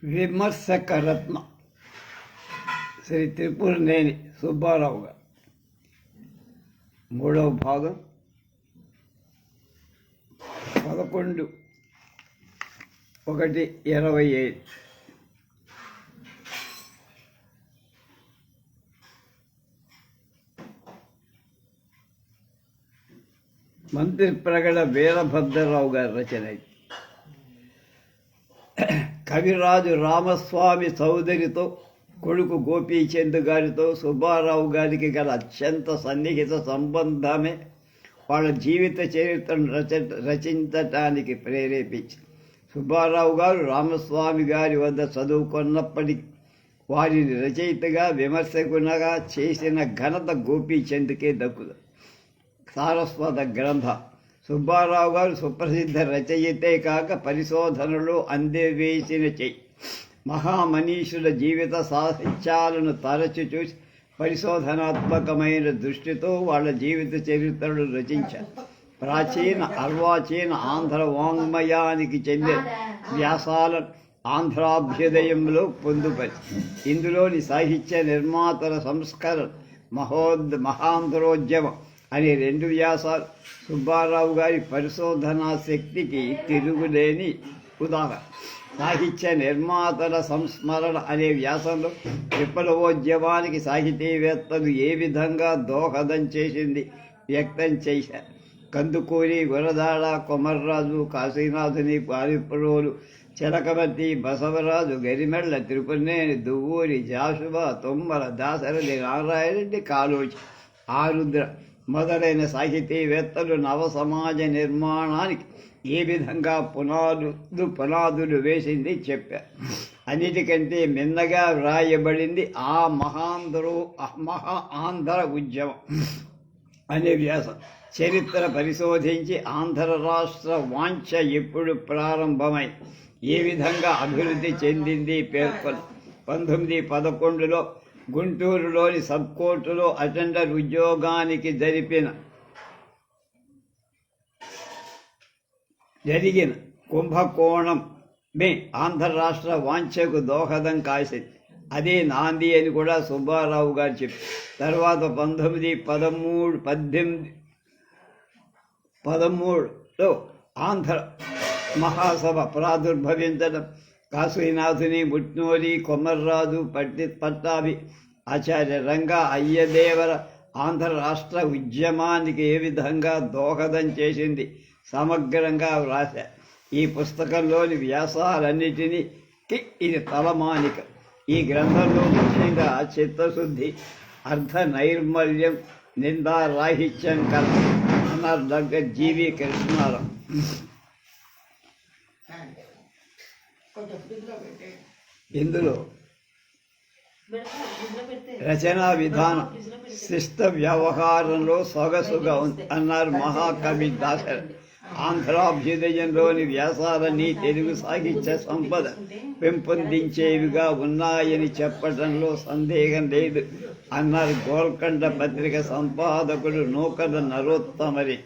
విమర్శకరత్న శ్రీ త్రిపురనేని సుబ్బారావు గారు 3వ భాగం 11/1/25. మంత్రి ప్రగడ వీరభద్రరావు గారి రచన. కవిరాజు రామస్వామి చౌదరితో కొడుకు గోపీచంద్ గారితో సుబ్బారావు గారికి గల అత్యంత సన్నిహిత సంబంధమే వాళ్ళ జీవిత చరిత్రను రచించటానికి ప్రేరేపించింది. సుబ్బారావు గారు రామస్వామి గారి వద్ద చదువుకున్నప్పటికీ వారిని రచయితగా విమర్శకునిగా చేసిన ఘనత గోపీచంద్కే దక్కుదు. సారస్వత గ్రంథ సుబ్బారావు గారు సుప్రసిద్ధ రచయితే కాక పరిశోధనలో అందవేసిన చెయ్యి. మహామనీషుల జీవిత సాహిత్యాలను తరచు చూసి పరిశోధనాత్మకమైన దృష్టితో వాళ్ళ జీవిత చరిత్రలు రచించారు. ప్రాచీన అర్వాచీన ఆంధ్ర వాంగ్మయానికి చెందిన వ్యాసాలను ఆంధ్రాభ్యుదయంలో పొందుపరి ఇందులోని సాహిత్య నిర్మాతల సంస్కరణ మహాంధ్రోద్యమం అనే 2 వ్యాసాలు సుబ్బారావు గారి పరిశోధనా శక్తికి తిరుగులేని ఉదాహరణ. సాహిత్య నిర్మాతల సంస్మరణ అనే వ్యాసంలో విప్లవోద్యమానికి సాహితీవేత్తలు ఏ విధంగా దోహదం చేసింది వ్యక్తం చేశారు. కందుకూరి, గురదాడ, కొమర్రాజు, కాశీనాథుని, పారిపురోలు, చిలకమర్తి, బసవరాజు, గరిమెళ్ల, త్రిపురనేని, దువ్వూరి, జాషువా, తుమ్మల, దాశరథి నారాయణరెడ్డి, కాళోజీ, ఆరుద్ర మొదలైన సాహితీవేత్తలు నవ సమాజ నిర్మాణానికి ఏ విధంగా పునాదులు వేసింది చెప్పారు. అన్నిటికంటే మిన్నగా వ్రాయబడింది ఆ ఆంధ్ర ఉద్యమం అనే వ్యాసం. చరిత్ర పరిశోధించి ఆంధ్ర రాష్ట్ర వాంఛ ఎప్పుడు ప్రారంభమై ఏ విధంగా అభివృద్ధి చెందింది పేర్కొన్న 1911లో గుంటూరులోని సబ్ కోర్టులో అటెండర్ ఉద్యోగానికి జరిగిన కుంభకోణమే ఆంధ్ర రాష్ట్ర వాంఛకు దోహదం కాసింది. అదే నాంది అని కూడా సుబ్బారావు గారు చెప్పారు. తర్వాత 1913లో ఆంధ్ర మహాసభ ప్రాదుర్భవించడం, కాశీనాథుని, ముట్నూరి, కొమర్రాజు, పట్టాభి, ఆచార్య రంగా, అయ్యదేవర ఆంధ్ర రాష్ట్ర ఉద్యమానికి ఏ విధంగా దోహదం చేసింది సమగ్రంగా వ్రాశారు. ఈ పుస్తకంలోని వ్యాసాలన్నిటికీ ఇది తలమానిక. ఈ గ్రంథంలో ముఖ్యంగా చిత్తశుద్ధి, అర్థ నైర్మల్యం, నిందారాహిత్యం కల అనర్ధగ్గ జీవి కృష్ణారావు. ఇందులో రచనా విధానం శిష్ట వ్యవహారంలో సొగసుగా ఉంది అన్నారు మహాకవి దాశరథి. ఆంధ్రాభ్యుదయంలోని వ్యాసాలన్నీ తెలుగు సాహిత్య సంపద పెంపొందించేవిగా ఉన్నాయని చెప్పడంలో సందేహం లేదు అన్నారు గోల్కొండ పత్రిక సంపాదకుడు నూకల నరోత్తమరి.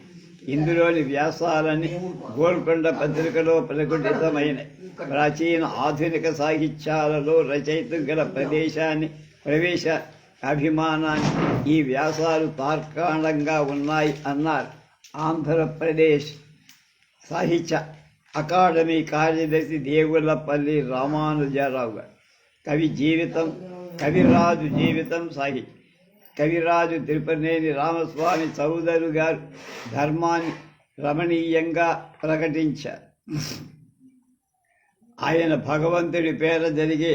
ఇందులోని వ్యాసాలని గోల్కొండ పత్రికలో ప్రకటితమైన ప్రాచీన ఆధునిక సాహిత్యాలలో రచయిత గల ప్రవేశ అభిమానాన్ని ఈ వ్యాసాలు తార్కాణంగా ఉన్నాయి అన్నారు ఆంధ్రప్రదేశ్ సాహిత్య అకాడమీ కార్యదర్శి దేవులపల్లి రామానుజరావు గారు. కవిరాజు జీవితం సాహిత్యం. కవిరాజు త్రిపురనేని రామస్వామి చౌదరి గారు ధర్మాన్ని రమణీయంగా ప్రకటించారు. ఆయన భగవంతుడి పేర జరిగే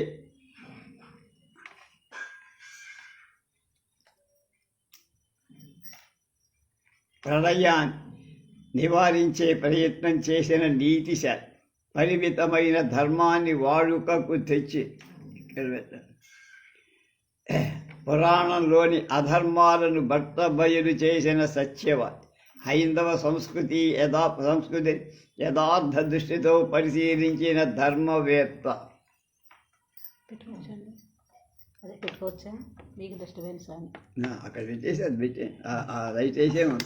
ప్రళయాన్ని నివారించే ప్రయత్నం చేసిన నీతిశాలి. పరిమితమైన ధర్మాన్ని వాడుకకు తెచ్చి పురాణంలోని అధర్మాలను బట్టబయలు చేసిన సత్యవాది. హైందవ సంస్కృతి యథార్థ దృష్టితో పరిశీలించిన ధర్మవేత్త. అక్కడ పెట్టేసి అది పెట్టే రైట్ వేసేమో.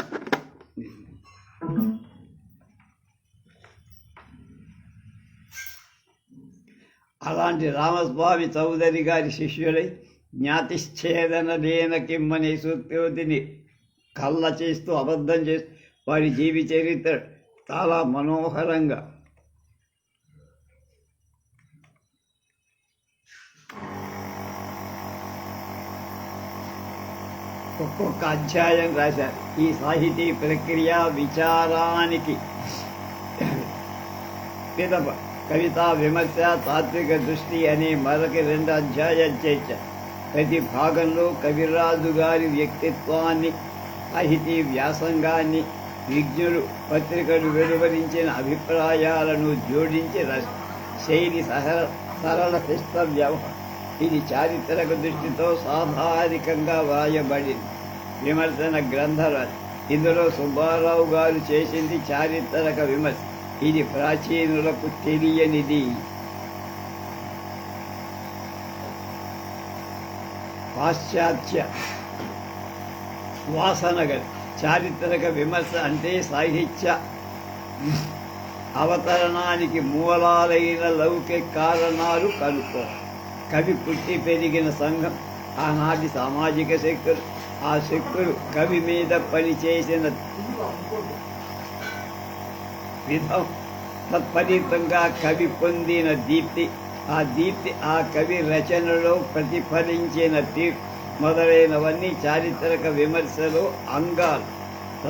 అలాంటి రామస్వామి చౌదరి గారి శిష్యులై జ్ఞాతిశ్చేదన లేన కిమ్మని సూక్తిని కళ్ళ చేస్తూ అబద్ధం చేస్తూ వారి జీవి చరిత్ర చాలా మనోహరంగా ఒక్కొక్క అధ్యాయం రాశారు. ఈ సాహితీ ప్రక్రియ విచారానికి పిదప కవితా విమర్శ తాత్విక దృష్టి అనే మరొక 2 అధ్యాయాలు చేర్చారు. ప్రతి భాగంలో కవిరాజు గారి వ్యక్తిత్వాన్ని, సాహితీ వ్యాసంగాన్ని, విజ్ఞులు పత్రికలు వెలువరించిన అభిప్రాయాలను జోడించి శైలి సరళ శిష్ట వ్యవహారం. ఇది చారిత్రక దృష్టితో సాధారికంగా వ్రాయబడింది విమర్శన గ్రంథరాజు. ఇందులో సుబ్బారావు గారు చేసింది చారిత్రక విమర్శ. ఇది ప్రాచీనులకు తెలియనిది. పాశ్చాత్య వాసనగలు చారిత్రక విమర్శ అంటే సాహిత్య అవతరణానికి మూలాలైన లౌకిక కారణాలు కనుక్కో. కవి పుట్టి పెరిగిన సంఘం, ఆనాటి సామాజిక శక్తులు, ఆ శక్తులు కవి మీద పనిచేసిన విధం, తత్ఫలితంగా కవి పొందిన దీప్తి, ఆ దీప్తి ఆ కవి రచనలో ప్రతిఫలించిన తీర్పు మొదలైనవన్నీ చారిత్రక విమర్శలో అంగాలు.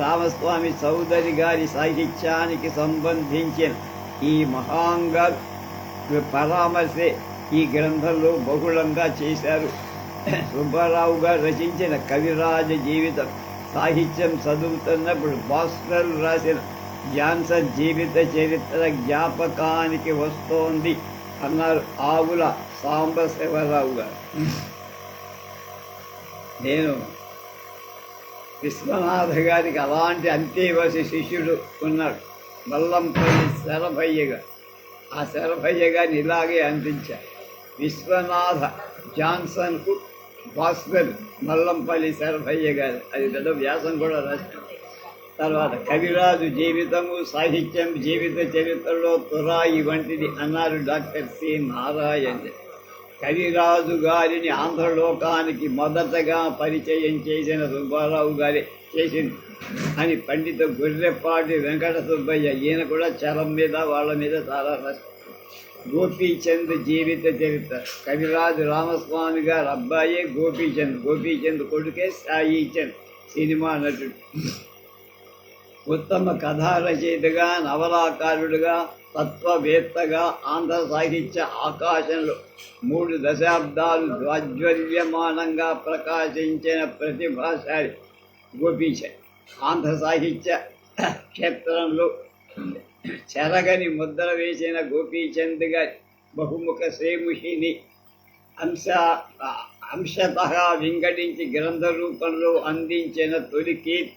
రామస్వామి చౌదరి గారి సాహిత్యానికి సంబంధించిన ఈ మహాంగాలు పరామర్శే ఈ గ్రంథంలో బహుళంగా చేశారు. సుబ్బారావు గారు రచించిన కవిరాజ జీవితం సాహిత్యం చదువుతున్నప్పుడు భాస్కర్ రాసిన జాన్సన్ జీవిత చరిత్ర జ్ఞాపకానికి వస్తోంది అన్నారు ఆవుల సాంబశివరావు గారు. నేను విశ్వనాథ గారికి అలాంటి అంతేవసి శిష్యుడు ఉన్నాడు, మల్లంపల్లి శరభయ్య గారు. ఆ శరభయ్య గారిని ఇలాగే అందించారు. విశ్వనాథ జాన్సన్కు భాస్కర్ మల్లంపల్లి శరభయ్య గారు. అది పెద్ద వ్యాసం కూడా రాశారు. తర్వాత కవిరాజు జీవితము సాహిత్యం జీవిత చరిత్రలో తురాయి వంటిది అన్నారు డాక్టర్ సి నారాయణ. కవిరాజు గారిని ఆంధ్రలోకానికి మొదటగా పరిచయం చేసిన సుబ్బారావు గారే చేసింది అని పండిత గొర్రెపాటి వెంకట సుబ్బయ్య, ఈయన కూడా చలం మీద వాళ్ళ మీద చాలా రాశారు. గోపీచంద్ జీవిత చరిత్ర కవిరాజు రామస్వామి గారు అబ్బాయే గోపీచంద్, గోపీచంద్ కొడుకే సాయి చంద్ సినిమా నటుడు. ఉత్తమ కథా రచయితగా, నవలాకారుడుగా, తత్వవేత్తగా ఆంధ్ర సాహిత్య ఆకాశంలో 3 దశాబ్దాలు ద్వాజ్వల్యమానంగా ప్రకాశించిన ప్రతిభాశాలి గోపీచంద్. ఆంధ్ర సాహిత్య క్షేత్రంలో చెరగని ముద్ర వేసిన గోపీచంద్ గారి బహుముఖ శ్రేముషిని అంశతః వింగడించి గ్రంథ రూపంలో అందించిన తొలి కీర్తి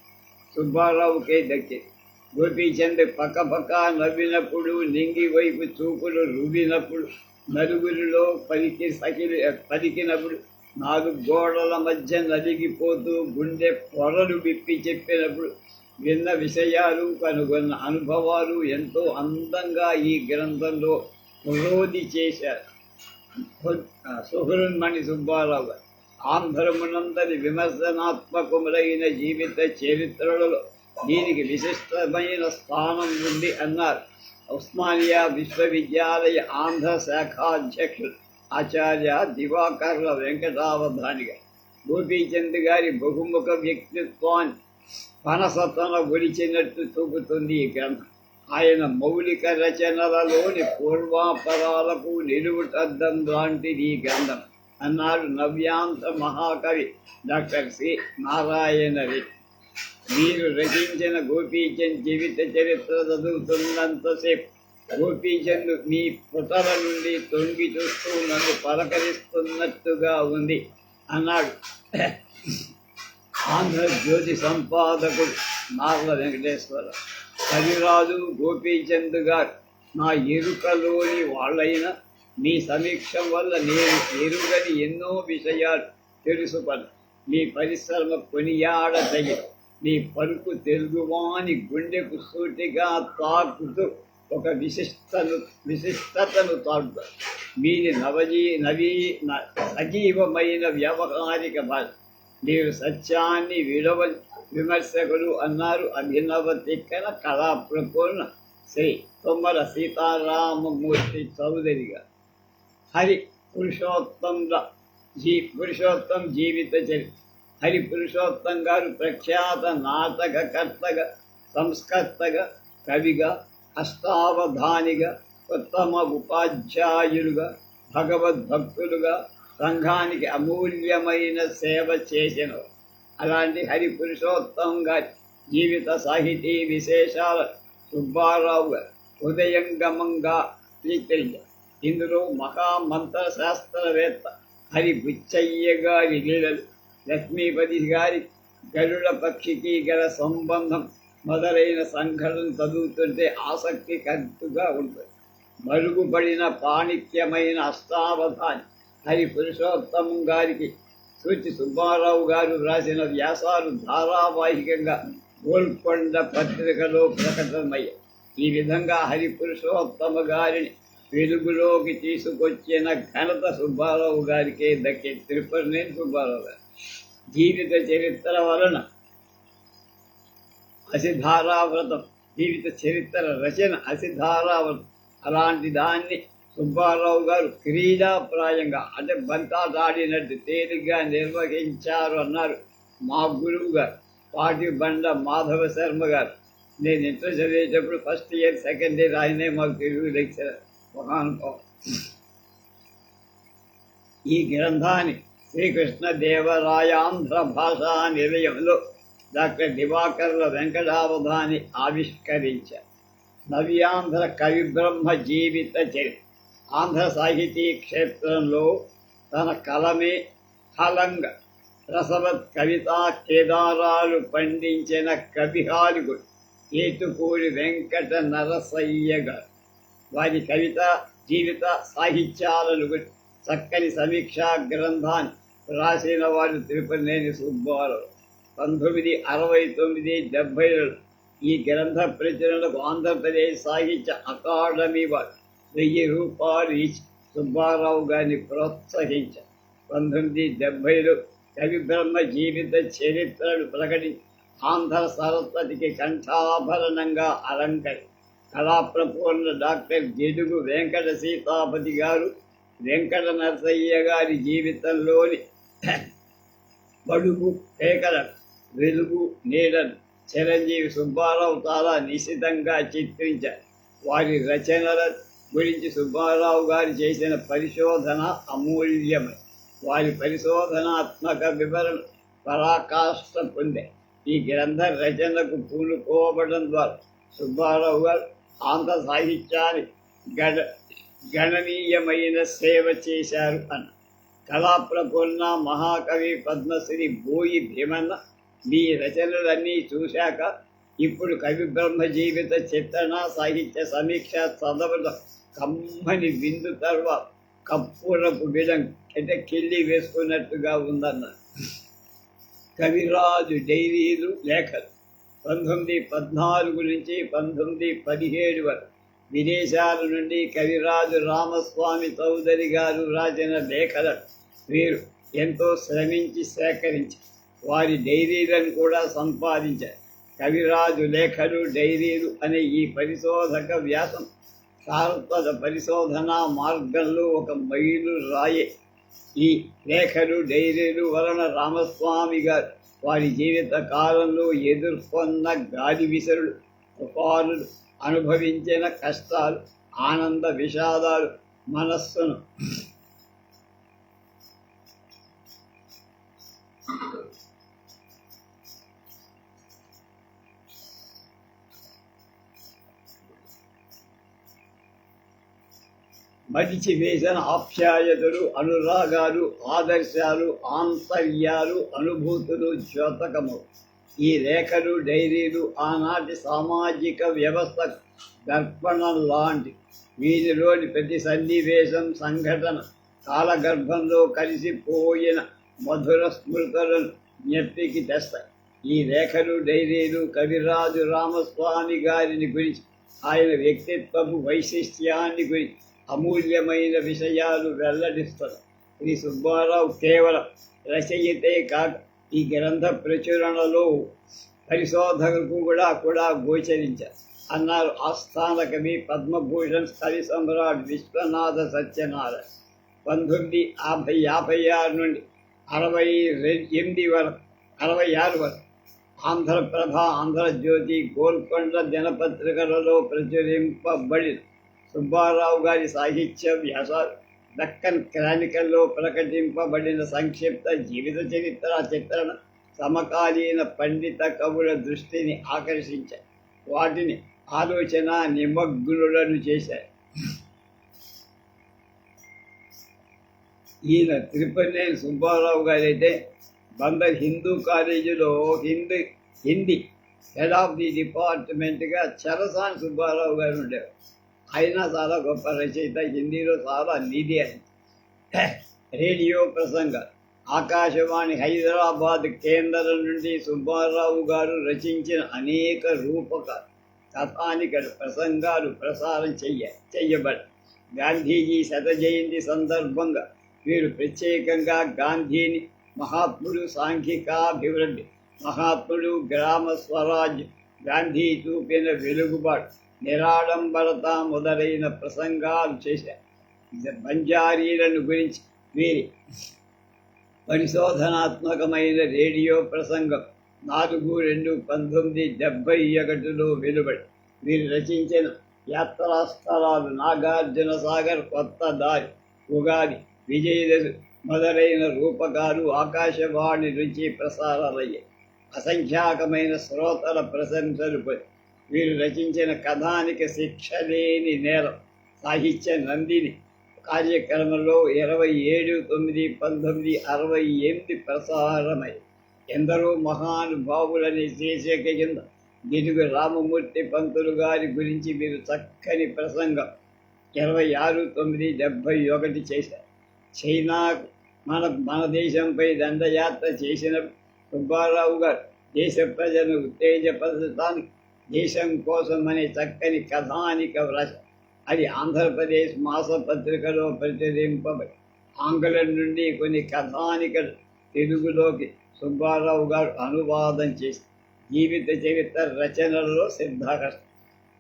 సుబ్బారావుకే దక్కింది. గోపీచంద్ పక్కపక్క నవ్వినప్పుడు, నింగి వైపు చూపులు రువ్వినప్పుడు, నలుగురిలో పలికినప్పుడు, 4 గోడల మధ్య నలిగిపోతూ గుండె పొరలు విప్పి చెప్పినప్పుడు విన్న విషయాలు, కనుగొన్న అనుభవాలు ఎంతో అందంగా ఈ గ్రంథంలో పురోధి చేశారు సుహృన్మణి సుబ్బారావు గారు. ఆంధ్రమునందరి విమర్శనాత్మకములైన జీవిత చరిత్రలలో దీనికి విశిష్టమైన స్థానం ఉంది అన్నారు ఉస్మానియా విశ్వవిద్యాలయ ఆంధ్ర శాఖాధ్యక్షులు ఆచార్య దివాకర్ల వెంకటావధాని గారు. గోపీచంద్ గారి బహుముఖ వ్యక్తిత్వాన్ని పనసతన ఒలిచినట్టు చూపుతుంది ఈ గ్రంథం. ఆయన మౌలిక రచనలలోని పూర్వాపరాలకు నిలువుటద్దం లాంటిది ఈ గ్రంథం అన్నారు నవ్యాంత మహాకవి డాక్టర్ సి నారాయణ రెడ్డి. మీరు రచించిన గోపీచంద్ జీవిత చరిత్ర చదువుతున్నంతసేపు గోపీచంద్ మీ పుటల నుండి తొంగి చూస్తూ నన్ను పలకరిస్తున్నట్టుగా ఉంది అన్నాడు ఆంధ్రజ్యోతి సంపాదకుడు నార్ల వెంకటేశ్వర. కవిరాజు గోపీచంద్ గారు నా ఎరుకలోని వాళ్ళైన మీ సమీక్షం వల్ల నేను ఎరుగని ఎన్నో విషయాలు తెలుసుకున్నాను. మీ పరిశ్రమ కొనియాడదగి, మీ పలుకు తెలుగువాని గుండెకు సూటిగా తాకుతూ ఒక విశిష్టతను తాకుతారు. మీది సజీవమైన వ్యవహారిక భాష. మీరు సత్యాన్ని విమర్శకులు అన్నారు. అభినవ తిక్కన కళా ప్రపూర్ణ శ్రీ తుమ్మల సీతారామమూర్తి చౌదరిగా. హరి పురుషోత్తం జీవిత చరిత్ర. హరి పురుషోత్తం గారు ప్రఖ్యాత నాటకకర్తగా, సంస్కర్తగా, కవిగా, అష్టావధానిగా, ఉత్తమ ఉపాధ్యాయులుగా, భగవద్భక్తులుగా, సంఘానికి అమూల్యమైన సేవ చేసినవారు. అలాంటి హరి పురుషోత్తం గారి జీవిత సాహితీ విశేషాల సుబ్బారావు గారు ఉదయంగమంగా చిత్రించారు. ఇందులో మహామంత్రశాస్త్రవేత్త హరి బుచ్చయ్య గారి లీలలు, లక్ష్మీపతి గారి గరుడ పక్షికి గల సంబంధం మొదలైన సంఘటన చదువుతుంటే ఆసక్తికరంగా ఉంటుంది. మరుగుపడిన పాణిక్యమైన అష్టావధాని హరి పురుషోత్తమం గారికి సూచి సుబ్బారావు గారు వ్రాసిన వ్యాసాలు ధారావాహికంగా గోల్కొండ పత్రికలో ప్రకటనమయ్యాయి. ఈ విధంగా హరి పురుషోత్తమ గారిని వెలుగులోకి తీసుకొచ్చిన ఘనత సుబ్బారావు గారికే దక్కే. తిరుపతినేని సుబ్బారావు గారు జీవిత చరిత్ర వలన అసిధారావ్రతం, జీవిత చరిత్ర రచన అసిధారావ్రతం. అలాంటి దాన్ని సుబ్బారావు గారు క్రీడాప్రాయంగా, అంటే బంతాటాడినట్టు తేలిగ్గా నిర్వహించారు అన్నారు మా గురువు గారు పాటి బండ మాధవ శర్మ గారు. నేను ఇంటర్ చదివేటప్పుడు ఫస్ట్ ఇయర్, సెకండ్ ఇయర్ ఆయనే మాకు తెలుగు లెక్చరర్, మహానుభావం. ఈ గ్రంథాన్ని శ్రీకృష్ణదేవరాయాంధ్ర భాషా నిలయంలో డాక్టర్ దివాకర్ల వెంకటావధాని ఆవిష్కరించారు. నవ్యాంధ్ర కవిబ్రహ్మ జీవిత చరిత్ర. ఆంధ్ర సాహితీ క్షేత్రంలో తన కలమే ఫలంగా రసవత్ కవితా కేదారాలు పండించిన కవిహాలిగుడు ఏతుకూరి వెంకట నరసయ్య గారు. వారి కవిత జీవిత సాహిత్యాలను చక్కని సమీక్షా గ్రంథాన్ని రాసిన వారు తిరుపతినేని సుబ్బారావు. 1969-70 ఈ గ్రంథ ప్రచురణకు ఆంధ్రప్రదేశ్ సాహిత్య అకాడమీ వారు 1000 రూపాయలు ఇచ్చి సుబ్బారావు గారిని ప్రోత్సహించారు. 1970 కవిబ్రహ్మ జీవిత చరిత్రను ప్రకటించి ఆంధ్ర సరస్వతికి కంఠాభరణంగా అలంకరి కళాప్రపూర్ణ డాక్టర్ జిడుగు వెంకట సీతాపతి గారు వెంకట నరసయ్య గారి జీవితంలోని బడుగు పేకలను, వెలుగు నీడను చిరంజీవి సుబ్బారావు చాలా నిశితంగా చిత్రించారు. వారి రచనల గురించి సుబ్బారావు గారు చేసిన పరిశోధన అమూల్యమై వారి పరిశోధనాత్మక వివరణ పరాకాష్ఠ పొందే. ఈ గ్రంథ రచనకు పూనుకోవడం ద్వారా సుబ్బారావు గారు ఆంధ్ర సాహిత్యాన్ని గణనీయమైన సేవ చేశారు అన్న. కళాప్రపూర్ణ మహాకవి పద్మశ్రీ బోయి భీమన్న మీ రచనలన్నీ చూశాక ఇప్పుడు కవి బ్రహ్మ జీవిత చిత్రణ సాహిత్య సమీక్ష చదవడం కమ్మని విందు తర్వాత కప్పురపు విడం అంటే కిల్లి వేసుకున్నట్టుగా ఉందన్నారు. కవిరాజు డైరీలు లేఖలు 1914 నుంచి 1917 వరకు విదేశాల నుండి కవిరాజు రామస్వామి చౌదరి గారు రాసిన లేఖలను వీరు ఎంతో శ్రమించి సేకరించి వారి డైరీలను కూడా సంపాదించారు. కవిరాజు లేఖలు డైరీలు అనే ఈ పరిశోధక వ్యాసం సారస్వత పరిశోధనా మార్గంలో ఒక మైలు రాయే. ఈ లేఖలు డైరీలు వలన రామస్వామి గారు వారి జీవిత కాలంలో ఎదుర్కొన్న గాలి విసరులు, తుఫానులు, అనుభవించిన కష్టాలు, ఆనంద విషాదాలు మనస్సును మడిచి వేసిన ఆప్యాయతలు, అనురాగాలు, ఆదర్శాలు, ఆంతర్యాలు, అనుభూతులు ద్యోతకము. ఈ లేఖలు డైరీలు ఆనాటి సామాజిక వ్యవస్థ దర్పణం లాంటి. వీరిలోని ప్రతి సన్నివేశం, సంఘటన కాలగర్భంలో కలిసిపోయిన మధుర స్మృతులను జ్ఞప్తికి తెస్తాయి. ఈ లేఖలు డైరీలు కవిరాజు రామస్వామి గారిని గురించి, ఆయన వ్యక్తిత్వపు వైశిష్ట్యాన్ని గురించి, అమూల్యమైన విషయాలు వెల్లడిస్తారు. శ్రీ సుబ్బారావు కేవలం రచయితే కాక ఈ గ్రంథ ప్రచురణలో పరిశోధకులకు కూడా గోచరించారు అన్నారు ఆస్థాన కవి పద్మభూషణ్ కవి సమ్రాట్ విశ్వనాథ సత్యనారాయణ. 1956 నుండి 66 వరకు ఆంధ్రప్రభ, ఆంధ్రజ్యోతి, గోల్కొండ దినపత్రికలలో ప్రచురింపబడిన సుబ్బారావు గారి సాహిత్య వ్యాసాలు దక్కన్ క్రానికల్లో ప్రకటింపబడిన సంక్షిప్త జీవిత చరిత్ర చిత్రణ సమకాలీన పండిత కవుల దృష్టిని ఆకర్షించాయి. వాటిని ఆలోచన నిమగ్నులను చేశాయి. ఈయన త్రిపనేని సుబ్బారావు గారైతే బందర్ హిందూ కాలేజీలో హిందీ హెడ్ ఆఫ్ ది డిపార్ట్మెంట్గా చరసాని సుబ్బారావు గారు ఉండేవారు. ఆయన చాలా గొప్ప రచయిత, హిందీలో చాలా నిధి అని. రేడియో ప్రసంగ ఆకాశవాణి హైదరాబాద్ కేంద్రం నుండి సుబ్బారావు గారు రచించిన అనేక రూపక కథానిక ప్రసంగాలు ప్రసారం చెయ్యబడి గాంధీజీ శత జయంతి సందర్భంగా వీరు ప్రత్యేకంగా గాంధీని మహాత్ముడు సాంఘికాభివృద్ధి, మహాత్ముడు గ్రామ స్వరాజ్యం, గాంధీ చూపిన వెలుగుబాటు, నిరాడంబరత మొదలైన ప్రసంగాలు చేశారు. బంజారీలను గురించి వీరి పరిశోధనాత్మకమైన రేడియో ప్రసంగం 4/2/1971లో వెలువడి వీరు రచించిన యాత్రా స్థలాలు నాగార్జున సాగర్, కొత్త దారి, ఉగాది, విజయదశమి మొదలైన రూపకాలు ఆకాశవాణి నుంచి ప్రసారాలయ్యాయి. అసంఖ్యాకమైన శ్రోతల ప్రశంసలు పొంది వీరు రచించిన కథానిక శిక్షలేని నేరం, సాహిత్య నందిని కార్యక్రమంలో 27/9/1968 ప్రసారమై ఎందరో మహానుభావులని శీర్షిక కింద గిడుగు రామమూర్తి పంతులు గారి గురించి వీరు చక్కని ప్రసంగం 26/9/71 చేశారు. చైనాకు మన దేశంపై దండయాత్ర చేసిన సుబ్బారావు గారు దేశ ప్రజలను ఉత్తేజపరచడానికి దేశం కోసం అనే చక్కని కథానిక వ్రాస అది ఆంధ్రప్రదేశ్ మాసపత్రికలో ప్రచురింపబడి ఆంగ్లం నుండి కొన్ని కథానికలు తెలుగులోకి సుబ్బారావు గారు అనువాదం చేసి జీవిత చరిత్ర రచనలలో సిద్ధాకర్షణ.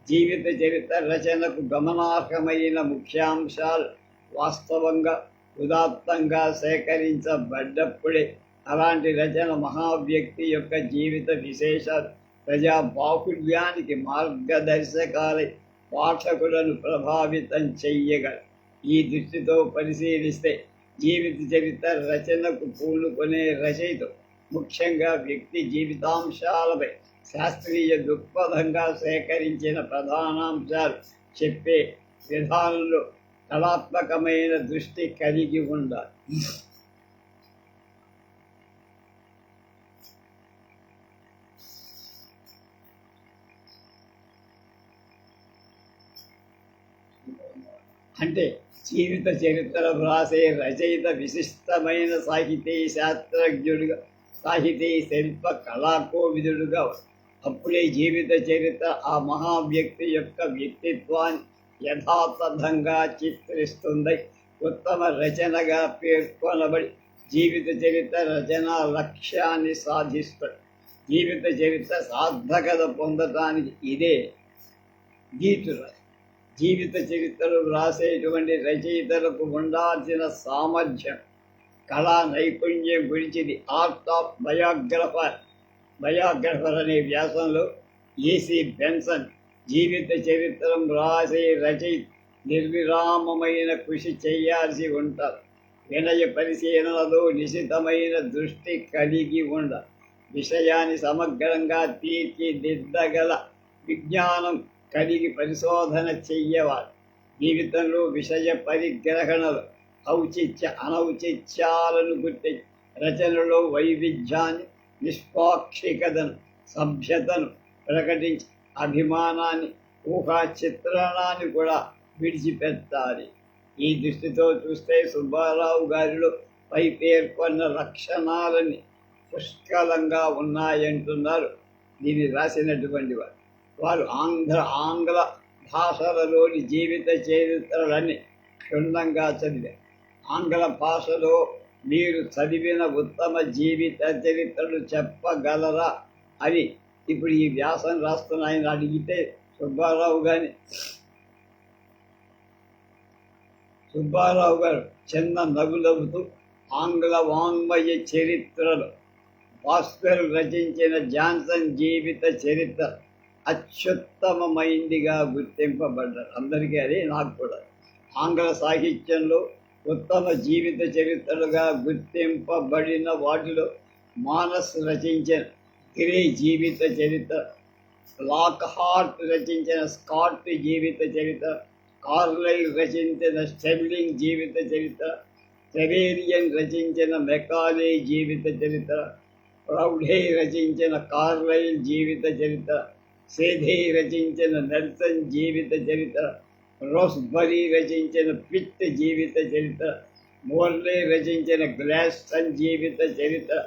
జీవిత చరిత్ర రచనకు గమనార్హమైన ముఖ్యాంశాలు వాస్తవంగా ఉదాత్తంగా సేకరించబడ్డప్పుడే అలాంటి రచన మహావ్యక్తి యొక్క జీవిత విశేషాలు ప్రజా బాహుళ్యానికి మార్గదర్శకాలై పాఠకులను ప్రభావితం చెయ్యగలరు. ఈ దృష్టితో పరిశీలిస్తే జీవిత చరిత్ర రచనకు పూనుకునే రచయిత ముఖ్యంగా వ్యక్తి జీవితాంశాలపై శాస్త్రీయ దృక్పథంగా సేకరించిన ప్రధానాంశాలు చెప్పే విధానంలో కళాత్మకమైన దృష్టి కలిగి ఉండాలి. అంటే జీవిత చరిత్ర వ్రాసే రచయిత విశిష్టమైన సాహితీ శాస్త్రజ్ఞుడిగా, సాహితీ శిల్ప కళాకోవిదుడుగా అప్పుడే జీవిత చరిత్ర ఆ మహావ్యక్తి యొక్క వ్యక్తిత్వాన్ని యథాతథంగా చిత్రిస్తుంది. ఉత్తమ రచనగా పేర్కొనబడి జీవిత చరిత్ర రచనా లక్ష్యాన్ని సాధిస్తుంది. జీవిత చరిత్ర సార్థకత పొందటానికి ఇదే గీతుల. జీవిత చరిత్రలు వ్రాసేటువంటి రచయితలకు ఉండాల్సిన సామర్థ్యం, కళా నైపుణ్యం గురించి ది ఆర్ట్ ఆఫ్ బయోగ్రఫర్ అనే వ్యాసంలో ఏసీ బెన్సన్ జీవిత చరిత్రం వ్రాసే రచయిత నిర్విరామమైన కృషి చేయాల్సి ఉంటారు. వినయ పరిశీలనలో నిశితమైన దృష్టి కలిగి ఉండాలి. విషయాన్ని సమగ్రంగా తీర్చిదిద్దగల విజ్ఞానం కలిగి పరిశోధన చెయ్యవాలి. జీవితంలో విషయ పరిగ్రహణలు ఔచిత్య అనౌచిత్యాలను గుర్తించి రచనలో వైవిధ్యాన్ని, నిష్పాక్షికతను, సభ్యతను ప్రకటించి అభిమానాన్ని, ఊహా చిత్రణాన్ని కూడా విడిచిపెట్టాలి. ఈ దృష్టితో చూస్తే సుబ్బారావు గారిలో పై పేర్కొన్న లక్షణాలన్నీ పుష్కలంగా ఉన్నాయంటున్నారు దీన్ని రాసినటువంటి వారు. ఆంగ్ల భాషలలోని జీవిత చరిత్రలన్నీ క్షుణ్ణంగా చదివా. ఆంగ్ల భాషలో మీరు చదివిన ఉత్తమ జీవిత చరిత్రలు చెప్పగలరా అని ఇప్పుడు ఈ వ్యాసం రాస్తున్న ఆయన అడిగితే సుబ్బారావు గారు చిన్న నవ్వుతూ ఆంగ్ల వాంగ్మయ చరిత్రలో భాస్కర్ రచించిన జాన్సన్ జీవిత చరిత్ర అత్యుత్తమమైందిగా గుర్తింపబడ్డారు. అందరికీ అదే, నాకు కూడా. ఆంగ్ల సాహిత్యంలో ఉత్తమ జీవిత చరిత్రలుగా గుర్తింపబడిన వాటిలో మానస్ రచించిన గ్రే జీవిత చరిత్ర, లాక్ హార్ట్ రచించిన స్కాట్ జీవిత చరిత్ర, కార్లైల్ రచించిన స్టెర్లింగ్ జీవిత చరిత్ర, సెవేరియన్ రచించిన మెకాలే జీవిత చరిత్ర, ప్రౌఢే రచించిన కార్లైల్ జీవిత చరిత్ర, సేధే రచించిన నెల్సన్ జీవిత చరిత్ర, రోస్బరీ రచించిన పిట్ జీవిత చరిత్ర, మోర్లే రచించిన గ్లాస్టన్ జీవిత చరిత్ర,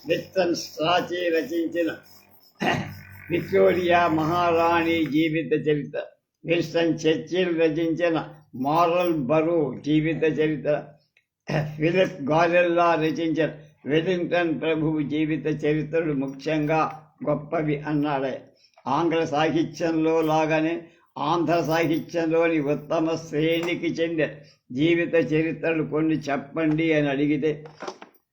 విల్సన్ స్ట్రాచే రచించిన విక్టోరియా మహారాణి జీవిత చరిత్ర, విన్స్టన్ చర్చిల్ రచించిన మారల్ బరో జీవిత చరిత్ర, ఫిలిప్ గారెల్లా రచించిన వెలింగ్టన్ ప్రభువు జీవిత చరిత్రలు ముఖ్యంగా గొప్పవి అన్నాడే. ఆంగ్ల సాహిత్యంలో లాగానే ఆంధ్ర సాహిత్యంలోని ఉత్తమ శ్రేణికి చెందిన జీవిత చరిత్రలు కొన్ని చెప్పండి అని అడిగితే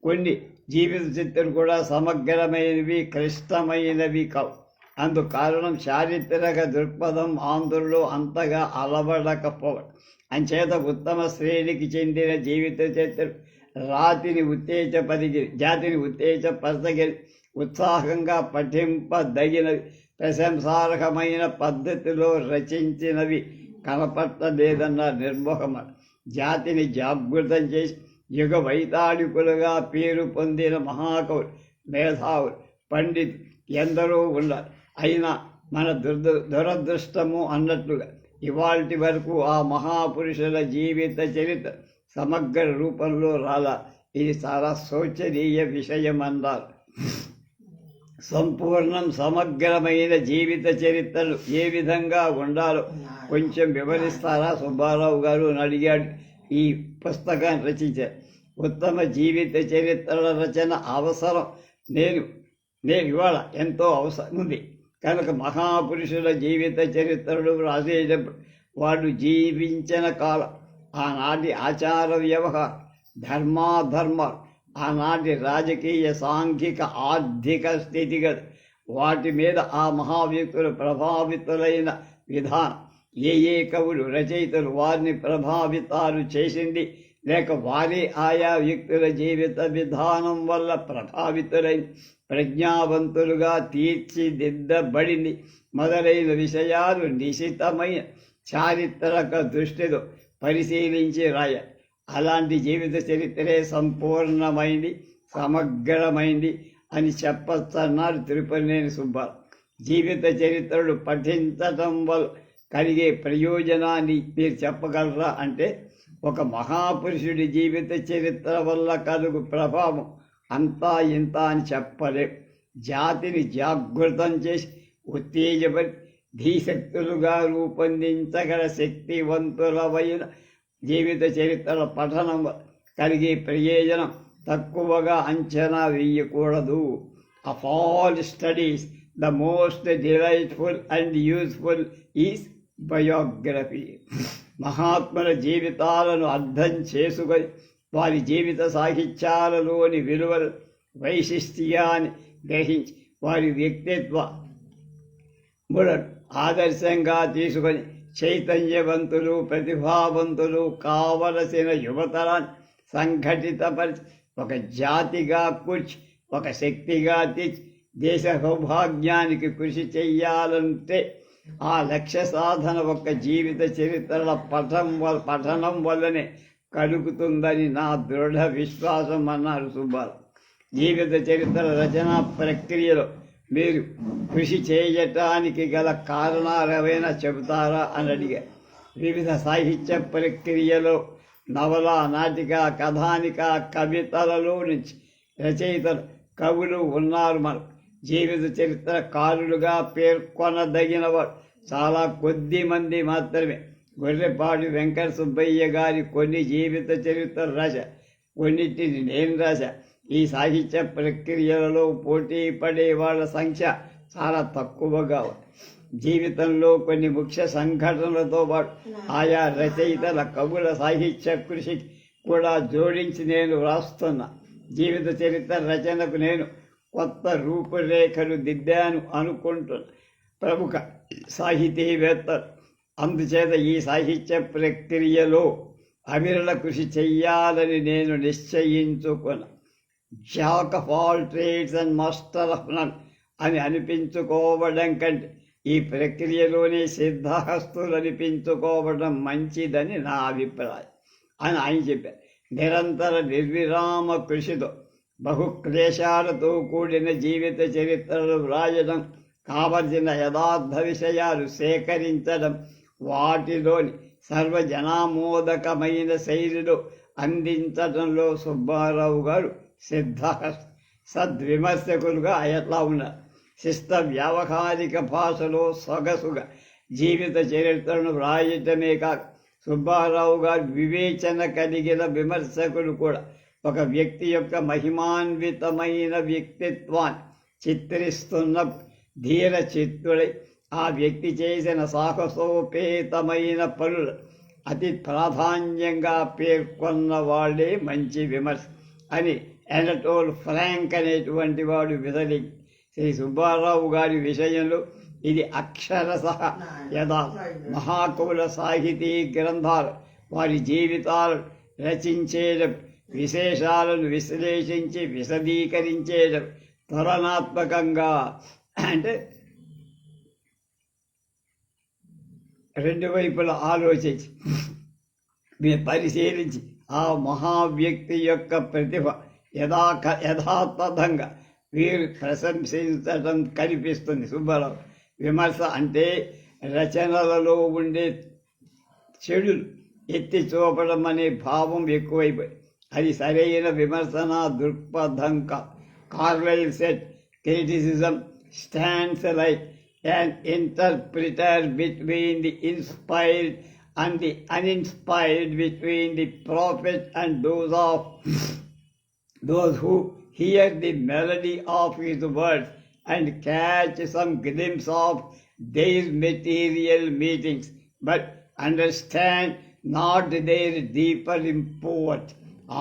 కొన్ని జీవిత చరిత్రలు కూడా సమగ్రమైనవి, క్లిష్టమైనవి కావు. అందుకు కారణం చారిత్రక దృక్పథం ఆంధ్రులో అంతగా అలవడకపోవడం. అంచేత ఉత్తమ శ్రేణికి చెందిన జీవిత చరిత్ర జాతిని ఉత్తేజపరచగలి, ఉత్సాహంగా పఠింపదగినవి, ప్రశంసార్హమైన పద్ధతిలో రచించినవి కనపట్టలేదన్న నిర్మోహమ. జాతిని జాగృతం చేసి యుగ వైతాళికులుగా పేరు పొందిన మహాకవులు, మేధావులు, పండితులు ఎందరో ఉన్నారు. అయినా మన దురదృష్టము అన్నట్లుగా ఇవాల్టి వరకు ఆ మహాపురుషుల జీవిత చరిత్ర సమగ్ర రూపంలో రాలా. ఇది చాలా శోచనీయ విషయం అన్నారు. సంపూర్ణం సమగ్రమైన జీవిత చరిత్రలు ఏ విధంగా ఉండాలో కొంచెం వివరిస్తారా సుబ్బారావు గారు అని అడిగాడు. ఈ పుస్తకాన్ని రచించారు. ఉత్తమ జీవిత చరిత్రల రచన అవసరం. నేను ఇవాళ ఎంతో అవసరం ఉంది కనుక మహాపురుషుల జీవిత చరిత్రలు రాసేటప్పుడు వాళ్ళు జీవించిన కాలం, ఆనాటి ఆచార వ్యవహారం, ధర్మాధర్మాలు, ఆనాటి రాజకీయ, సాంఘిక, ఆర్థిక స్థితిగతి, వాటి మీద ఆ మహావ్యక్తులు ప్రభావితులైన విధానం, ఏ కవులు రచయితలు వారిని ప్రభావితాలు చేసింది, లేక వారి ఆయా వ్యక్తుల జీవిత విధానం వల్ల ప్రభావితులైన ప్రజ్ఞావంతులుగా తీర్చిదిద్దబడింది మొదలైన విషయాలు నిశితమైన చారిత్రక దృష్టితో పరిశీలించి రాయాలి. అలాంటి జీవిత చరిత్రే సంపూర్ణమైంది, సమగ్రమైంది అని చెప్పచ్చన్నారు తిరుపతినేని సుబ్బారావు. జీవిత చరిత్రలు పఠించటం వల్ల కలిగే ప్రయోజనాన్ని మీరు చెప్పగలరా అంటే, ఒక మహాపురుషుడి జీవిత చరిత్ర వల్ల కలుగు ప్రభావం అంతా ఇంత అని చెప్పలేం. జాతిని జాగృతం చేసి ఉత్తేజపరి ధీశక్తులుగా రూపొందించగల శక్తివంతులమైన జీవిత చరిత్రల పఠనం కలిగే ప్రయోజనం తక్కువగా అంచనా వేయకూడదు. Of all studies the most delightful and useful is biography. మహాత్ముల జీవితాలను అర్థం చేసుకొని వారి జీవిత సాహిత్యాలలోని విలువలు, వైశిష్ట్యాన్ని గ్రహించి వారి వ్యక్తిత్వములను ఆదర్శంగా తీసుకొని చైతన్యవంతులు, ప్రతిభావంతులు కావలసిన యువతరాన్ని సంఘటితపరిచి ఒక జాతిగా కూర్చి ఒక శక్తిగా తెచ్చి దేశ సౌభాగ్యానికి కృషి చెయ్యాలంటే ఆ లక్ష్య సాధన ఒక జీవిత చరిత్రల పఠనం వల్లనే కలుగుతుందని నా దృఢ విశ్వాసం అన్నారు సుబ్బారావు. జీవిత చరిత్ర రచనా ప్రక్రియలో మీరు కృషి చేయటానికి గల కారణాలు ఏవైనా చెబుతారా అని అడిగారు. వివిధ సాహిత్య ప్రక్రియలో నవల, నాటిక, కథానిక, కవితలలో నుంచి రచయితలు, కవులు ఉన్నారు. మన జీవిత చరిత్రకారులుగా పేర్కొనదగిన వారు చాలా కొద్ది మంది మాత్రమే. గొర్రెపాటి వెంకట సుబ్బయ్య గారి కొన్ని జీవిత చరిత్ర రాశ, కొన్నిటిని నేను రాశా. ఈ సాహిత్య ప్రక్రియలలో పోటీ పడే వాళ్ళ సంఖ్య చాలా తక్కువగా ఉంది. జీవితంలో కొన్ని ముఖ్య సంఘటనలతో పాటు ఆయా రచయితల కవుల సాహిత్య కృషికి కూడా జోడించి నేను వ్రాస్తున్నా. జీవిత చరిత్ర రచనకు నేను కొత్త రూపురేఖలు దిద్దాను అనుకుంటున్నా ప్రముఖ సాహితీవేత్తలు. అందుచేత ఈ సాహిత్య ప్రక్రియలో అవిరళ కృషి చెయ్యాలని నేను నిశ్చయించుకున్నా. Jack of all trades and master of none అని అనిపించుకోవడం కంటే ఈ ప్రక్రియలోనే సిద్ధహస్తులు అనిపించుకోవడం మంచిదని నా అభిప్రాయం అని ఆయన చెప్పారు. నిరంతర నిర్విరామ కృషితో బహుక్లేశాలతో కూడిన జీవిత చరిత్రలు వ్రాయడం, కావలసిన యథార్థ విషయాలు సేకరించడం, వాటిలోని సర్వజనామోదకమైన శైలిలో అందించడంలో సుబ్బారావు గారు సద్విమర్శకులుగా ఎట్లా ఉన్నారు. శిస్త వ్యావహారిక భాషలో సొగసుగా జీవిత చరిత్రను వ్రాయటమే కాక సుబ్బారావు గారు వివేచన కలిగిన విమర్శకులు కూడా. ఒక వ్యక్తి యొక్క మహిమాన్వితమైన వ్యక్తిత్వాన్ని చిత్రిస్తున్న ధీర చిత్తుడై ఆ వ్యక్తి చేసిన సాహసోపేతమైన పనులు అతి ప్రాధాన్యంగా పేర్కొన్న వాళ్ళే మంచి విమర్శ అని ఎనటోల్ ఫ్రాంక్ అనేటువంటి వాడు విధలి. శ్రీ సుబ్బారావు గారి విషయంలో ఇది అక్షరశః మహాకవుల సాహితీ గ్రంథాలు వారి జీవితాలు రచించేయడం, విశేషాలను విశ్లేషించి విశదీకరించేయడం, తులనాత్మకంగా అంటే రెండు వైపులా ఆలోచించి పరిశీలించి ఆ మహావ్యక్తి యొక్క ప్రతిభ యథాతథంగా వీరు ప్రశంసించడం కనిపిస్తుంది. సుబ్బారావు విమర్శ అంటే రచనలలో ఉండే చెడులు ఎత్తి చూపడం అనే భావం ఎక్కువైపోయి అది సరైన విమర్శన దృక్పథం కాదు. Carlyle set criticism stands like an interpreter between the inspired and the uninspired, between the prophet and those who hear the melody of his words and catch some glimpse of their material meanings, but understand not their deeper import.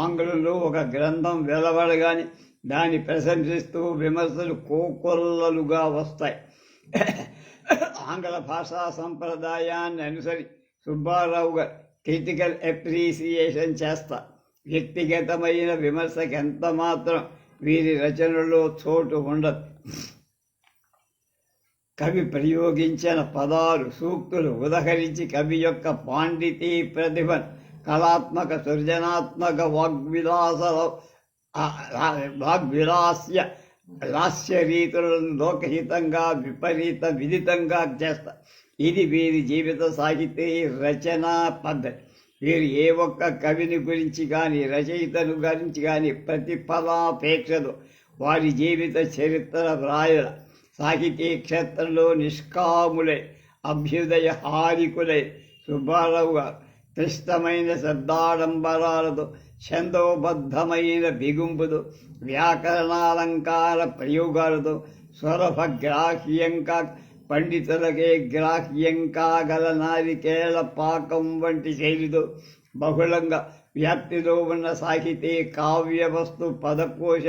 ఆంగ్లంలో ఒక గ్రంథం వెలువడగానే దాన్ని ప్రశంసిస్తూ విమర్శలు కోకొల్లలుగా వస్తాయి. ఆంగ్ల భాషా సంప్రదాయాన్ని అనుసరి సుబ్బారావు గారు క్రిటికల్ అప్రిసియేషన్ చేస్తారు. వ్యక్తిగతమైన విమర్శకు ఎంత మాత్రం వీరి రచనలో చోటు ఉండదు. కవి ప్రయోగించిన పదాలు, సూక్తులు ఉదహరించి కవి యొక్క పాండితీ ప్రతిభను, కళాత్మక సృజనాత్మక వాగ్విలాస్య లాస్య రీతులను లోకహితంగా విదితంగా చేస్తారు. ఇది వీరి జీవిత సాహితీ రచనా పద్ధతి. వీరు ఏ ఒక్క కవిని గురించి కానీ రచయితను గురించి కానీ ప్రతిఫలాపేక్షతో వారి జీవిత చరిత్ర వ్రాయల. సాహితీ క్షేత్రంలో నిష్కాములై అభ్యుదయ హారికులై సుబ్బారావు గారు క్లిష్టమైన శబ్దాడంబరాలతో, ఛందోబద్ధమైన బిగుంపుతో, వ్యాకరణాలంకార ప్రయోగాలతో సులభ గ్రాహ్యంగా పండితులకే గ్రాహ్యం కాగల నారికేళ పాకం వంటి శైలితో బహుళంగా వ్యాప్తిలో ఉన్న సాహితీ కావ్య వస్తు పదకోశ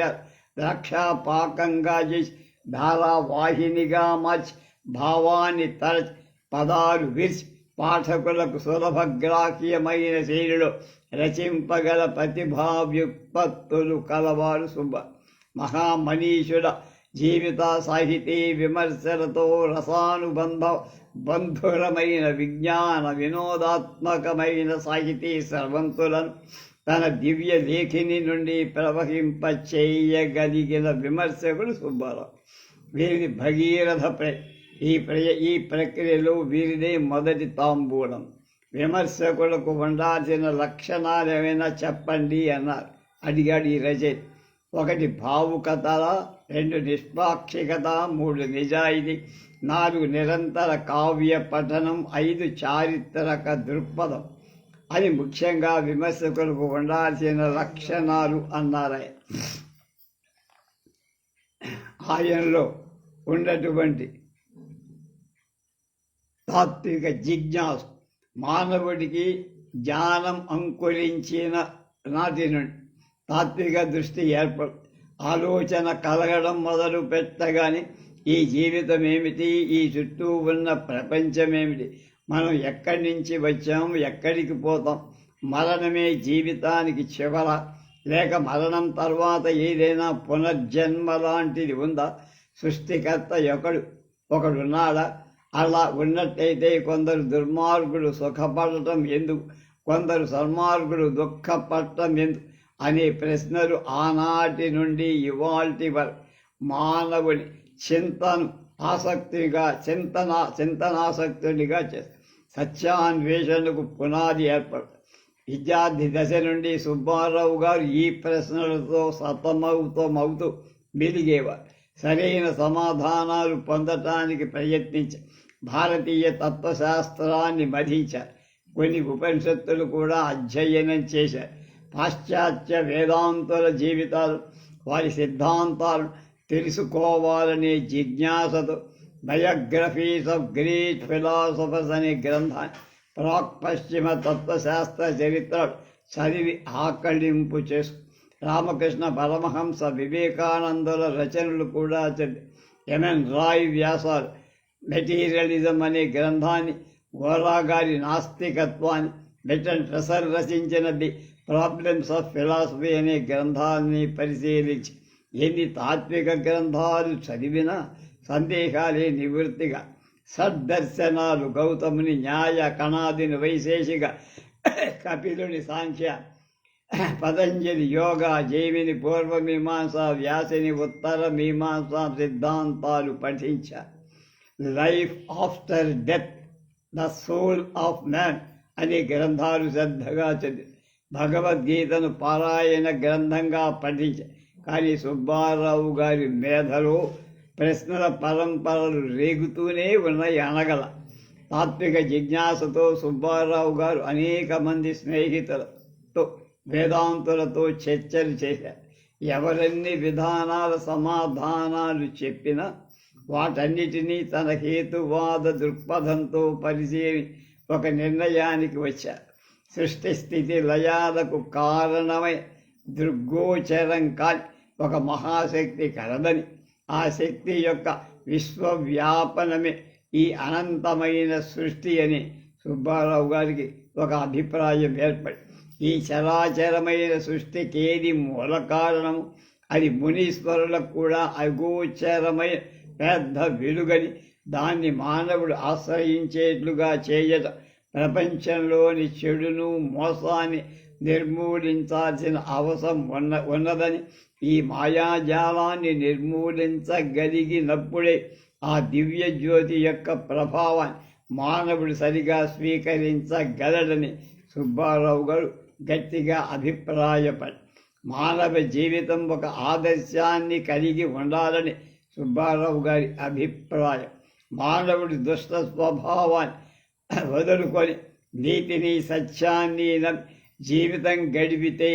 ద్రాక్షాపాకంగా చేసి ధారావాహినిగా మార్చి భావాన్ని తరచి పదాలు విరిచి పాఠకులకు సులభగ్రాహ్యమైన శైలిలో రచింపగల ప్రతిభావ్యుత్పత్తులు కలవారు సుబ్బ. మహామనీషుల జీవిత సాహితీ విమర్శలతో బంధురమైన విజ్ఞాన వినోదాత్మకమైన సాహితీ స్రవంతులను తన దివ్య లేఖిని నుండి ప్రవహింప చేయగలిగిన విమర్శకుడు సుబ్బారావు. వీరిని భగీరథ ఈ ప్రక్రియలో వీరిదే మొదటి తాంబూలం. విమర్శకులకు ఉండాల్సిన లక్షణాలు ఏమైనా చెప్పండి అన్నారు. అడిగాడు ఈ రచయిత. 1 భావుకత, 2 నిష్పాక్షికత, 3 నిజాయితీ, 4 నిరంతర కావ్య పఠనం, 5 చారిత్రక దృక్పథం అని ముఖ్యంగా విమర్శకులకు ఉండాల్సిన లక్షణాలు అన్నారాయ. ఆయనలో ఉన్నటువంటి తాత్విక జిజ్ఞాసు, మానవుడికి జ్ఞానం అంకురించిన నాటి నుండి తాత్విక దృష్టి ఏర్పడు, ఆలోచన కలగడం మొదలు పెట్టగానే ఈ జీవితం ఏమిటి, ఈ చుట్టూ ఉన్న ప్రపంచం ఏమిటి, మనం ఎక్కడి నుంచి వచ్చాము, ఎక్కడికి పోతాం, మరణమే జీవితానికి చివర, లేక మరణం తర్వాత ఏదైనా పునర్జన్మ లాంటిది ఉందా, సృష్టికర్త ఒకడున్నాడా, అలా ఉన్నట్టయితే కొందరు దుర్మార్గులు సుఖపడటం ఎందుకు, కొందరు సన్మార్గులు దుఃఖపడటం ఎందుకు అనే ప్రశ్నలు ఆనాటి నుండి ఇవాల్టి వరకు మానవుని చింతనాసక్తునిగా చేస్తారు. సత్యాన్వేషణకు పునాది ఏర్పడుతుంది. విద్యార్థి దశ నుండి సుబ్బారావు గారు ఈ ప్రశ్నలతో సతమవుతూ మెలిగేవారు. సరైన సమాధానాలు పొందటానికి ప్రయత్నించారు. భారతీయ తత్వశాస్త్రాన్ని మధించారు. కొన్ని ఉపనిషత్తులు కూడా అధ్యయనం చేశారు. పాశ్చాత్య వేదాంతుల జీవితాలు, వారి సిద్ధాంతాలు తెలుసుకోవాలనే జిజ్ఞాసతో బయోగ్రఫీస్ ఆఫ్ గ్రీక్ ఫిలాసఫర్స్ అనే గ్రంథాన్ని, ప్రాక్ పశ్చిమ తత్వశాస్త్ర చరిత్రలు చదివి ఆకళింపు చేసు. రామకృష్ణ పరమహంస, వివేకానందుల రచనలు కూడా చదివి ఎంఎన్ రాయ్ వ్యాసాలు మెటీరియలిజం అనే గ్రంథాన్ని, గోరా గారి నాస్తికత్వాన్ని, బెటన్ ట్రెసర్ రచించిన ది ప్రాబ్లమ్స్ ఆఫ్ ఫిలాసఫీ అనే గ్రంథాన్ని పరిశీలించి ఎన్ని తాత్విక గ్రంథాలు చదివినా సందేహాలే నివృత్తిగా, సద్దర్శనాలు గౌతముని న్యాయ, కణాదిని వైశేషిక, కపిలుని సాంఖ్య, పతంజలి యోగ, జైమిని పూర్వమీమాంస, వ్యాసిని ఉత్తర మీమాంస సిద్ధాంతాలు పఠించారు. Life after death, the soul of man అనే గ్రంథాలు శ్రద్ధగా చదివి భగవద్గీతను పారాయణ గ్రంథంగా పఠించారు. కానీ సుబ్బారావు గారి మేధలో ప్రశ్నల పరంపరలు రేగుతూనే ఉన్నాయి అనగల. తాత్విక జిజ్ఞాసతో సుబ్బారావు గారు అనేక మంది స్నేహితులతో, వేదాంతులతో చర్చలు చేశారు. ఎవరెన్ని విధానాల సమాధానాలు చెప్పినా వాటన్నిటినీ తన హేతువాద దృక్పథంతో పరిశీలి ఒక నిర్ణయానికి వచ్చారు. సృష్టి స్థితి లయాలకు కారణమై దృగ్గోచరం కాని ఒక మహాశక్తి కలదని, ఆ శక్తి యొక్క విశ్వవ్యాపనమే ఈ అనంతమైన సృష్టి అని సుబ్బారావు గారికి ఒక అభిప్రాయం ఏర్పడి, ఈ చరాచరమైన సృష్టికి ఏది మూల కారణము, అది మునీశ్వరులకు కూడా అగోచరమైన పెద్ద వెలుగని, దాన్ని మానవుడు ఆశ్రయించేట్లుగా చేయటం ప్రపంచంలోని చెడును మోసాన్ని నిర్మూలించాల్సిన అవసరం ఉన్నదని, ఈ మాయాజాలాన్ని నిర్మూలించగలిగినప్పుడే ఆ దివ్య జ్యోతి యొక్క ప్రభావాన్ని మానవుడు సరిగా స్వీకరించగలడని సుబ్బారావు గారు గట్టిగా అభిప్రాయపడి, మానవ జీవితం ఒక ఆదర్శాన్ని కలిగి ఉండాలని సుబ్బారావు గారి అభిప్రాయం. మానవుడి దుష్ట స్వభావాన్ని వదులుకొని నీతిని, సత్యాన్ని జీవితం గడిపితే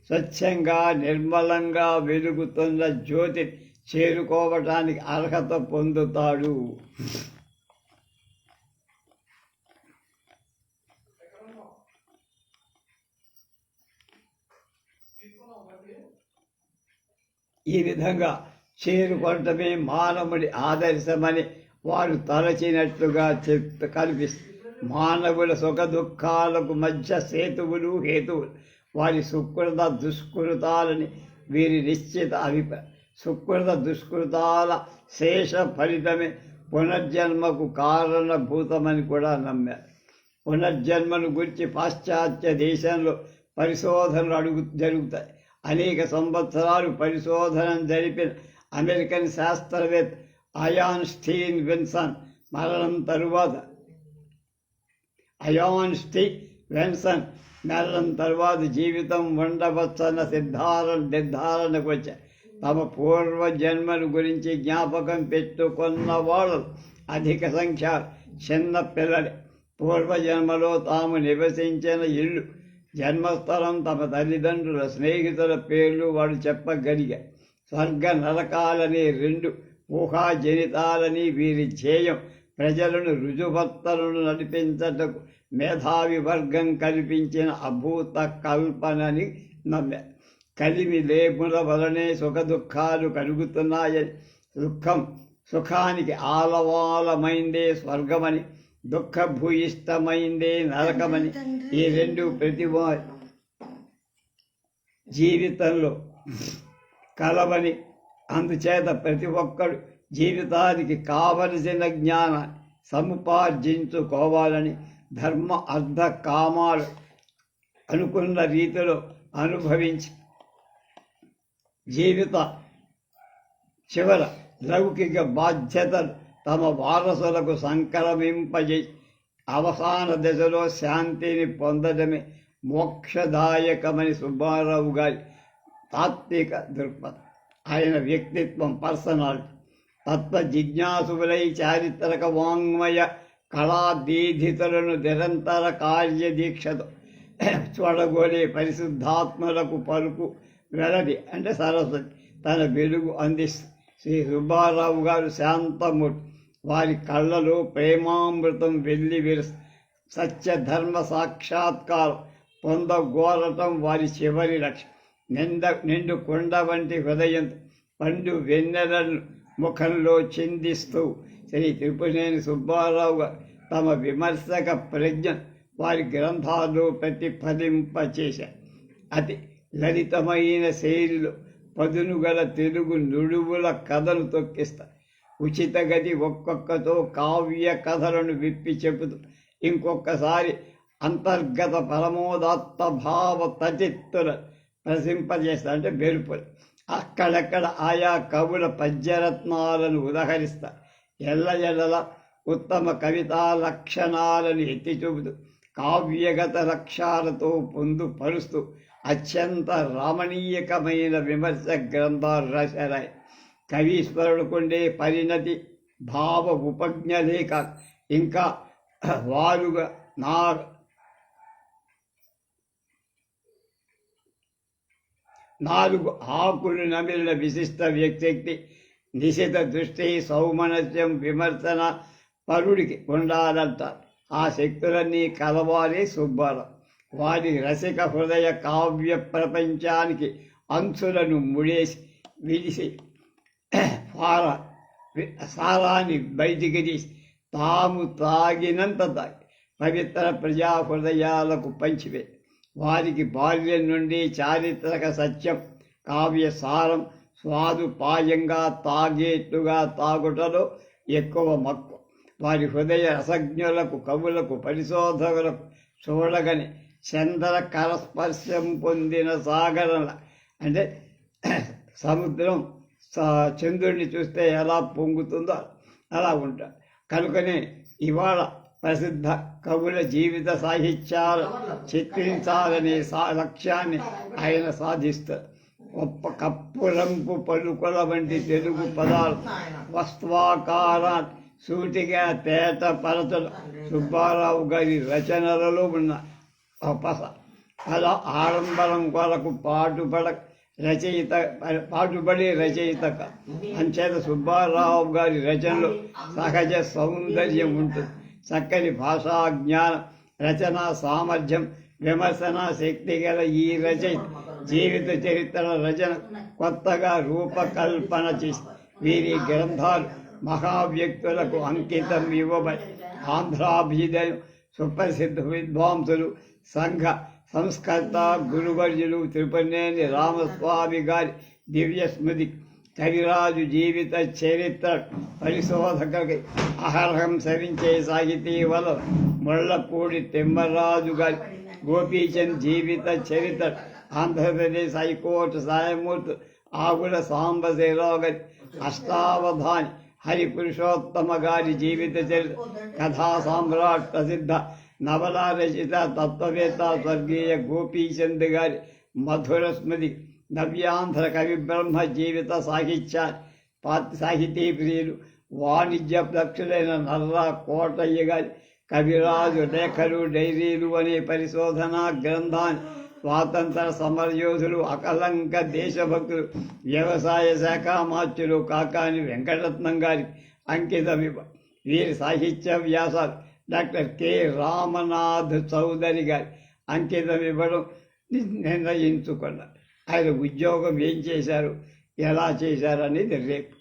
స్వచ్ఛంగా నిర్మలంగా వెలుగుతున్న జ్యోతి చేరుకోవటానికి అర్హత పొందుతాడు. ఈ విధంగా చేరుకోవటమే మానవుడి ఆదర్శమని వారు తలచినట్లుగా కల్పిస్తుంది. మానవుల సుఖ దుఃఖాలకు మధ్య సేతువులు, హేతువులు వారి సుకృత దుష్కృతాలని వీరి నిశ్చిత అభిప్రాయం. సుకృత దుష్కృతాల శేష ఫలితమే పునర్జన్మకు కారణభూతమని కూడా నమ్మారు. పునర్జన్మను గురించి పాశ్చాత్య దేశంలో పరిశోధనలు జరుగుతాయి. అనేక సంవత్సరాలు పరిశోధన జరిపిన అమెరికన్ శాస్త్రవేత్త అయాన్ స్టీన్ విన్సన్ మరణం తరువాత జీవితం ఉండవచ్చన్న నిర్ధారణకు వచ్చారు. తమ పూర్వజన్మను గురించి జ్ఞాపకం పెట్టుకున్న వాళ్ళు అధిక సంఖ్య చిన్న పిల్లలే. పూర్వజన్మలో తాము నివసించిన ఇల్లు, జన్మస్థలం, తమ తల్లిదండ్రుల, స్నేహితుల పేర్లు వాడు చెప్పగలిగారు. స్వర్గ నరకాలని రెండు ఊహాజనితాలని వీరి ధ్యేయం. ప్రజలను రుజువర్తలను నడిపించటకు మేధావి వర్గం కల్పించిన అభూత కల్పనని నమ్మారు. కలిమి లేముల వలనే సుఖదుఖాలు కలుగుతున్నాయని, సుఖానికి ఆలవాలమైందే స్వర్గమని, దుఃఖభూయిష్టమైందే నరకమని ఈ రెండు ప్రతి జీవితంలో కలవని, అందుచేత ప్రతి ఒక్కడు జీవితానికి కావలసిన జ్ఞానాన్ని సముపార్జించుకోవాలని, ధర్మ అర్థ కామాలు అనుకున్న రీతిలో అనుభవించి జీవిత చివర లౌకిక బాధ్యతలు తమ వారసులకు సంక్రమింపజేసి అవసాన దశలో శాంతిని పొందడమే మోక్షదాయకమని సుబ్బారావు గారి తాత్విక దృక్పథం. ఆయన వ్యక్తిత్వం, పర్సనాలిటీ. తత్వ జిజ్ఞాసులై చారిత్రక వాంగ్మయ కళాదీధితులను నిరంతర కార్యదీక్షతో చూడగోలే పరిశుద్ధాత్మలకు పలుకు వెలది అంటే సరస్వతి తన వెలుగు అందిస్తుంది. శ్రీ సుబ్బారావు గారు శాంతమూర్తి. వారి కళ్ళలో ప్రేమామృతం వెల్లి విరుస్తుంది. సత్యధర్మ సాక్షాత్కారం పొందగోరటం వారి చివరి లక్ష్యం. నిండు కొండ వంటి హృదయంతో పండు వెన్నెలను ముఖంలో చిందిస్తూ శ్రీ త్రిపునేని సుబ్బారావు గారు తమ విమర్శక ప్రజ్ఞ వారి గ్రంథాలు ప్రతిఫలింపచేశారు. అతి లలితమైన శైలిలో పదునుగల తెలుగు నుడువుల కథలు తొక్కిస్తారు. ఉచిత గతి ఒక్కొక్కతో కావ్య కథలను విప్పి చెబుతూ ఇంకొకసారి అంతర్గత పరమోదాత్త భావ తచిత్తుల ప్రశంపజేస్తారు. అంటే బెరుపులు అక్కడక్కడ ఆయా కవుల పద్యరత్నాలను ఉదహరిస్తారు. ఎల్లజల ఉత్తమ కవితా లక్షణాలను ఎత్తి చూపుతూ కావ్యగత లక్ష్యాలతో పొందుపరుస్తూ అత్యంత రమణీయకమైన విమర్శ గ్రంథాలు రాశారాయి. కవీశ్వరుడుకుండే పరిణతి, భావ ఉపజ్ఞలేక ఇంకా వారుగా నాలుగు ఆకులు నమిలిన విశిష్ట వ్యక్తి, నిశిత దృష్టి, సౌమనస్యం, విమర్శన పరుడికి ఉండాలంటారు. ఆ శక్తులన్నీ కలవారే సుబ్బారావు. వారి రసిక హృదయ కావ్య ప్రపంచానికి అంచులను ముడేసి విడిసి సారాన్ని బయటికి తీసి తాము తాగినంత తాగి పవిత్ర ప్రజా హృదయాలకు పంచివే. వారికి బాల్యం నుండి చారిత్రక సత్యం, కావ్య సారం, స్వాదుపాయంగా తాగేట్టుగా తాగుటలో ఎక్కువ మక్కువ. వారి హృదయ రసజ్ఞులకు, కవులకు, పరిశోధకులకు చూడగని చంద్ర కరస్పర్శం పొందిన సాగరల అంటే సముద్రం చంద్రుడిని చూస్తే ఎలా పొంగుతుందో అలా ఉంటారు. కనుకనే ఇవాళ ప్రసిద్ధ కవుల జీవిత సాహిత్యాలు చిత్రించాలనే లక్ష్యాన్ని ఆయన సాధిస్తారు. గొప్ప కప్పురంపు పలుకుల వంటి తెలుగు పదాలు వస్త్వాకారా సూటిగా తేట పరచలు సుబ్బారావు గారి రచనలలో ఉన్న అలా ఆడంబరం కొరకు పాటుపడే రచయిత అంచేత సుబ్బారావు గారి రచనలో సహజ సౌందర్యం ఉంటుంది. చక్కని భాషా జ్ఞానం, రచనా సామర్థ్యం, విమర్శనా శక్తి గల ఈ రచయిత జీవిత చరిత్ర రచన కొత్తగా రూపకల్పన చేసి వీరి గ్రంథాలు మహావ్యక్తులకు అంకితం ఇవ్వబడి ఆంధ్రాభ్యుదయం సుప్రసిద్ధ విద్వాంసులు, సంఘ సంస్కర్త గురువర్యులు త్రిపునేని రామస్వామి గారి దివ్య స్మృతి, కవిరాజు జీవిత చరిత్ర పరిశోధకకి అహర్హం సవించే సాహితీ వల్ల ముళ్లపూడి తిమ్మరాజు గారి గోపీచంద్ జీవిత చరిత్ర, ఆంధ్రప్రదేశ్ హైకోర్టు న్యాయమూర్తి ఆగుల సాంబశివరావు గారి అష్టావధాని, హరిపురుషోత్తమ గారి జీవిత చరిత్ర, కథా సామ్రాట్ ప్రసిద్ధ నవలా రచిత తత్వవేత్త స్వర్గీయ గోపీచంద్ గారి మధుర స్మృతి, నవ్యాంధ్ర కవి బ్రహ్మ జీవిత సాహితీ ప్రియులు వాణిజ్య దక్షులైన నర్రా కోటయ్య గారి కవిరాజు లేఖలు డైరీలు అనే పరిశోధనా గ్రంథాన్ని స్వాతంత్ర సమరయోధులు అకలంక దేశభక్తులు వ్యవసాయ శాఖ మార్చులు కాకాని వెంకటరత్నం గారికి అంకితమివ్వ. వీరి సాహిత్య వ్యాసాలు డాక్టర్ కె రామనాథ్ చౌదరి గారి అంకితమివ్వడం నిర్ణయించుకున్నారు. ఆయన ఉద్యోగం ఏం చేశారు, ఎలా చేశారు అనేది రేపు.